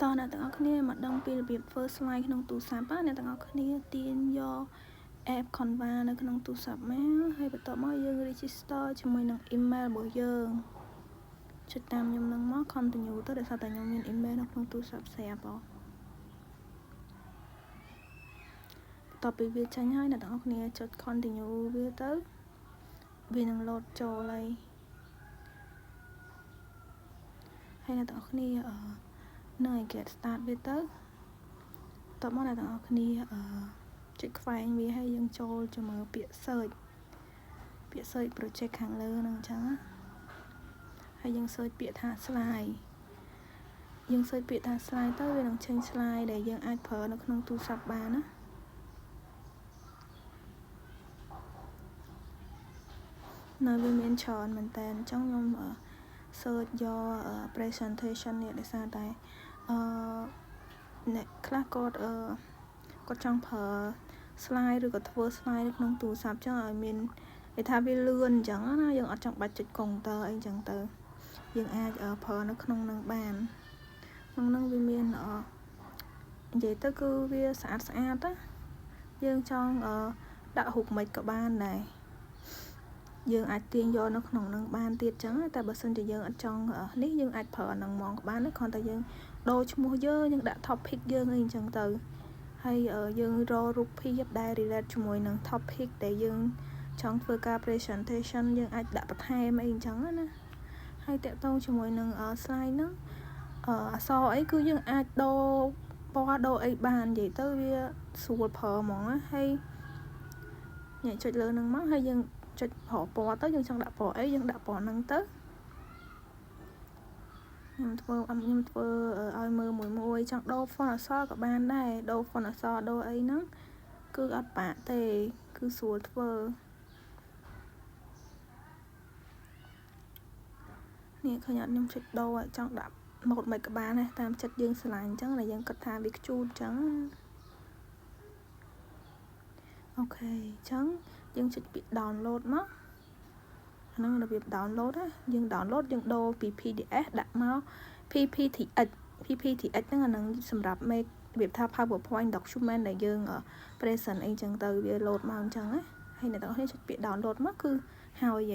តើអ្នកទាំងអស់គ្នាមកដឹងពីរបៀបធ្វើ slide ក្នុងទូរស័ព្ទអ្នកទាំងអស់គ្នាទាញយក app Canva នៅក្នុងទូរស័ព្ទមកហើយបន្ទាប់មកយើង register ជាមួយនឹង email របស់យើងចុចតាមខ្ញុំនឹងមក continue ទៅដោយសារតែខ្ញុំមាន email នៅក្នុងទូរស័ព្ទ save បន្ទាប់ពីវាចេញហើយអ្នកទាំងអស់គ្នាចុច continue វាទៅវានឹង load ចូលហើយអ្នកទាំងអស់គ្នានឹងឲ្យ get start វាទៅតបមកអ្នកទាំងអស់គ្នាចុចខ្វែងវាហើយយើងចូលជាមួយពាក្យ search project ខាងលើហ្នឹងអញ្ចឹងណាហើយយើង search ពាក្យថា slide យើង search ពាក្យថា slide ទៅវានឹងចេញ slide ដែលយើងអាចប្រើនៅក្នុងទូរស័ព្ទបានណានៅវាមានច្រើនមែនតើអញ្ចឹងខ្ញុំsearch យក presentation នេះដោយសារតែអ្នកខ្លះគាត់ចង់ប្រើ slide ឬក៏ធ្វើ slide នៅក្នុងទូរស័ព្ទចឹងឲ្យមានគេថាវាលឿនអញ្ចឹងណាយើងអត់ចាំបាច់ចុច counter អីចឹងទៅយើងអាចប្រើនៅក្នុងនឹងបានក្នុងនឹងវាមាននិយាយទៅគឺវាស្អាតណាយើងចង់ដាក់រូបមិនក៏បានដែរយើងអាចទាញយកនៅក្នុងនឹងបានទៀតចឹងតែបើសិនជាយើងអត់ចង់នេះយើងអាចប្រើនឹងហ្មងក៏បានគ្រាន់តែយើងដូរឈ្មោះយើងដាក់ topic យើងអីចឹងទៅហើយយើងរករូបភាពដែល relate ជាមួយនឹង topic ដែលយើងចង់ធ្វើការ presentation យើងអាចដាក់បន្ថែមអីចឹងណាហើយតាក់ទងជាមួយនឹង slide ហ្នឹងអក្សរអីគឺយើងអាចដូរពណ៌ដូរអីបាននិយាយទៅវាស្រួលប្រើហ្មងណាហើយញ៉ៃចុចលើហ្នឹងមកហើយយើងចុចប្រើពណ៌ទៅយើងចង់ដាក់ពណ៌អីយើងដាក់ពណ៌ហ្នឹងទៅខ្ញុំធ្វើឲ្យមើលមួយចង់ដូរ font អក្សរក៏បានដែរដូរ font អក្សរដូរអីហ្នឹងគឺអត់បាក់ទេគឺស្រួលធ្វើនេះឃើញអត់ខ្ញុំចុចដូរចង់ដាក់ម៉ូដមិនក៏បានដែរតាមចិត្តយើងស្រឡាញ់អញ្ចឹងតែយើងគិតថាវាខ្ជូតអញ្ចឹងអូខេអញ្ចឹងយើងចុចពាក្យ download មកហ្នឹងរបៀប download ណាយើង download យើងដូរពី PDF ដាក់មក PPTX ហ្នឹងអានឹងសម្រាប់ make របៀបថា PowerPoint document ដែលយើង present អីចឹងទៅវា load មកអញ្ចឹងណាហើយអ្នកទាំងអស់គ្នាចុចពាក្យ download មកគឺហើយ